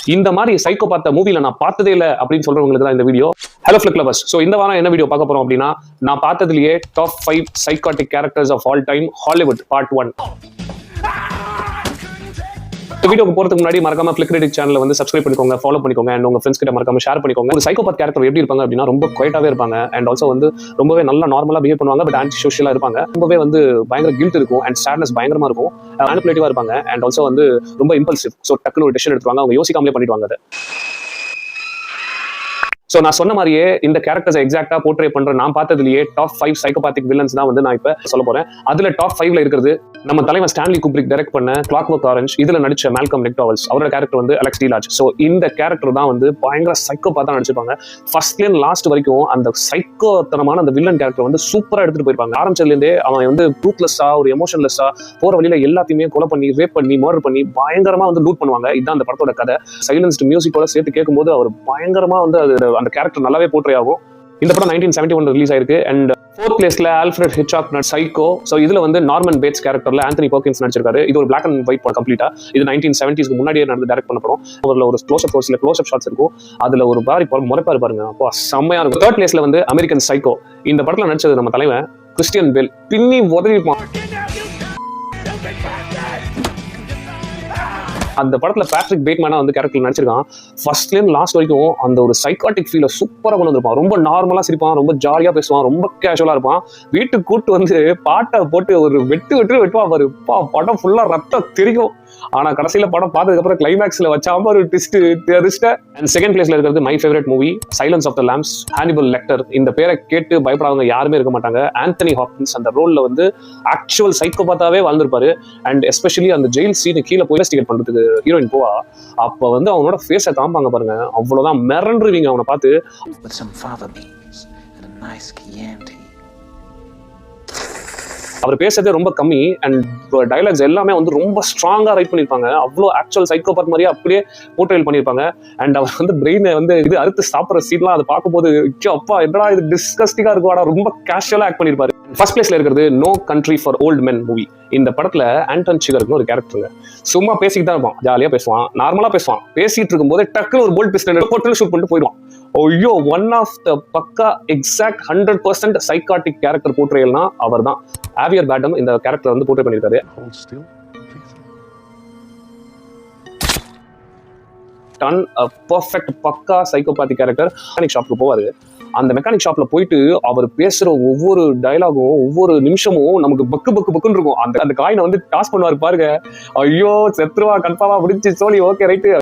இந்த மாதிரி சைக்கோபாத்த மூவில நான் பார்த்ததே இல்லை அப்படின்னு சொல்றவங்களுக்கு தான் இந்த வீடியோ. Hello flick lovers. ஸோ இந்த வாரம் என்ன வீடியோ பார்க்க போறோம் அப்படின்னா, நான் பார்த்ததுலயே top 5 psychotic characters of all time Hollywood part 1. வீடியோக்கு போறதுக்கு முன்னாடி மறக்காம ஃபிளிக் கிரிட்டிக் சேனலை வந்து சப்ஸ்கிரைப் பண்ணிக்கோங்க, ஃபாலோ பண்ணிக்கோங்க, அண்ட் உங்க ஃப்ரெண்ட்ஸ் கிட்ட மறக்காம ஷேர் பண்ணிக்கோங்க. ஒரு சைக்கோபாத் கேரக்டர் எப்படி இருப்பாங்க அப்படின்னா, ரொம்ப குவைட்டாவே இருப்பாங்க, அண்ட் ஆல்சோ வந்து ரொம்பவே நல்லா நார்மலா பிஹேவ் பண்ணுவாங்க, பட் ஆன்டி சோஷியலா இருப்பாங்க. ரொம்பவே வந்து பயங்கர கில்ட் இருக்கும் அண்ட் சேட்னஸ் பயங்கரமா இருக்கும், மேனிபுலேட்டிவா இருப்பாங்க, அண்ட் ஆல்சோ வந்து ரொம்ப இம்பல்சிவ். ஸோ டக்குனு ஒரு டெசிஷன் எடுத்துவாங்க, அவங்க யோசிக்காமலே பண்ணிடுவாங்க அதை. ஸோ நான் சொன்ன மாதிரியே இந்த கேரக்டர்ஸ் எக்ஸாக்டா போர்ட்ரே பண்ற நான் பார்த்ததுலயே டாப் 5 சைக்கோபாத்திக் வில்லன்ஸ் தான் வந்து நான் இப்ப சொல்ல போறேன். அதுல டாப் 5ல இருக்கிறது நம்ம தலைவர் ஸ்டான்லி குப்ரிக் டைரக்ட் பண்ண கிளாக்வொர்க் ஆரஞ்ச். இதுல நடிச்ச மால்கம் மெக்டோவல்ஸ், அவரோட கேரக்டர் வந்து அலெக்ஸ் டி லார்ஜ். ஸோ இந்த கேரக்டர் தான் வந்து பயங்கர சைக்கோபாத்தா நடிச்சிருப்பாங்க. ஃபர்ஸ்ட்ல இருந்து லாஸ்ட் வரைக்கும் அந்த சைக்கோத்தனமான அந்த வில்லன் கேரக்டர் வந்து சூப்பரா எடுத்துட்டு போயிருப்பாங்க. ஆரம்பிச்சதுல இருந்தே அவன் வந்து ட்ரூத்லெஸ்ஸா, ஒரு எமோஷன்லெஸ்ஸா, போற வழியில எல்லாத்தையுமே கொலை பண்ணி, ரேப் பண்ணி, மர்டர் பண்ணி பயங்கரமா வந்து லூட் பண்ணுவாங்க. இதுதான் அந்த படத்தோட கதை. சைலன்ஸ்ட் மியூசிக்கோட சேர்த்து கேட்கும்போது அவர் பயங்கரமா வந்து அந்த கேரக்டர் நல்லாவே போர்ட்ரே ஆகும். இந்த படம் 1971 ரிலீஸ் ஆயிருக்கு. அண்ட் 4th பிளேஸ்ல ஆல்ஃபிரட் ஹிட்சாக் சைக்கோ. ஸோ இதுல வந்து நார்மன் பேட்ஸ் கேரக்டர்ல ஆந்தனி பர்கின்ஸ் நடிச்சிருக்காரு. இது ஒரு பிளாக் அண்ட் ஒயிட் படம் கம்ப்ளீட்டா. இது 1970s முன்னாடியே நடந்து டைரக்ட் பண்ண படம். அதுல ஒரு க்ளோஸ்அப் ஷாட்ஸ் இருக்கும். அதுல ஒரு பாரி முறைப்பாரு பாருங்க, அப்போ செம்மையா இருக்கும். 3rd பிளேஸ்ல வந்து அமெரிக்கன் சைக்கோ. இந்த படத்துல நடிச்சது நம்ம தலைவன் கிறிஸ்டியன் பேல். பின்னி உதவிப்பான். அந்த படத்துல பேட்ரிக் பேட்மேனா வந்து கேரக்டர் நடிச்சிருக்கான். ஃபர்ஸ்ட்ல இருந்து லாஸ்ட் வரைக்கும் அந்த ஒரு சைக்காட்டிக் ஃபீலை சூப்பரா கொண்டு வந்திருப்பான். ரொம்ப நார்மலா சிரிப்பான், ரொம்ப ஜாலியா பேசுவான், ரொம்ப கேஷுவலா இருப்பான். வீட்டுக்கு கூட்டு வந்து பாட்டை போட்டு ஒரு வெட்டுவான் பாரு. படம் ஃபுல்லா ரத்தம் தெரியும். ஆனா கடைசியில படம் பார்த்ததுக்கு அப்புறம் கிளைமேக்ஸ்ல வச்சாம ஒரு ட்விஸ்ட் தெரிஞ்சிட்ட. அண்ட் 2nd பிளேஸ்ல இருக்கிறது my favourite movie Silence of the Lambs, Hannibal Lecter. இந்த பேரை கேட்டு பயப்படாதவங்க யாருமே இருக்க மாட்டாங்க. ஆந்தனி ஹாப்கின்ஸ் அந்த ரோல்ல வந்து ஆக்சுவல் சைக்கோபாத்தாவே வாழ்ந்திருப்பாரு. அண்ட் எஸ்பெஷலி அந்த ஜெயில் சீனை கீழே போய் இன்வெஸ்டிகேட் பண்றதுக்கு ஹீரோயின் போவா. அப்ப வந்து அவனோட ஃபேஸை காமிப்பாங்க பாருங்க, அவ்வளவுதான் மிரண்டுருவீங்க அவனை பார்த்து. அவர் பேசுறதே ரொம்ப கம்மி அண்ட் டயலாக்ஸ் எல்லாமே வந்து ரொம்ப ஸ்ட்ராங்கா ரைட் பண்ணிருப்பாங்க. அவ்வளோ ஆக்சுவல் சைக்கோபாத் மாதிரியே அப்படியே போர்ட்ரேல் பண்ணிருப்பாங்க. அண்ட் அவர் வந்து பிரெயினை வந்து இது அறுத்து சாப்பிட்ற சீன்லாம் அதை பார்க்கும்போது அப்பா என்னடா இது டிஸ்கஸ்டிங்கா இருக்கும், ஆனா ரொம்ப கேஷுவலா ஆக்ட் பண்ணிருப்பாரு. ஃபர்ஸ்ட் பிளேஸ்ல இருக்கிறது No Country for Old Men movie. இந்த படத்துல ஆண்டன் சிகர்னு ஒரு கேரக்டருங்க. சும்மா பேசிக்கிட்டு தான் இருப்பான், ஜாலியா பேசுவான், நார்மலா பேசுவான். பேசிட்டு இருக்கும் போதே டக்குன்னு ஒரு போல்ட் பிஸ்டல் போட்டு ஷூட் பண்ணிட்டு போயிடுவான். ஐயோ, ஒன் ஆஃப் த பக்கா எக்ஸாக்ட் 100% சைக்காட்டிக் கேரக்டர் போர்ட்ரேல்னா அவர் தான். ஆவியர் பேடம் இந்த கேரக்டர் வந்து போர்ட்ரே பண்ணிருக்காரு. டன் பெர்ஃபெக்ட் பக்கா சைக்கோபாத்திக் கேரக்டர். மெக்கானிக் ஷாப்க்கு போவாரு. அந்த மெக்கானிக் ஷாப்ல போயிட்டு அவர் பேசுற ஒவ்வொரு டயலாகும், ஒவ்வொரு நிமிஷமும் நமக்கு பக்குன்னு இருக்கும். அந்த காயினை வந்து டாஸ் பண்ணுவாரு பாருங்க. ஐயோ செத்துருவா, கன்ஃபார்மா முடிஞ்சு சோலி, ஓகே ரைட்டு.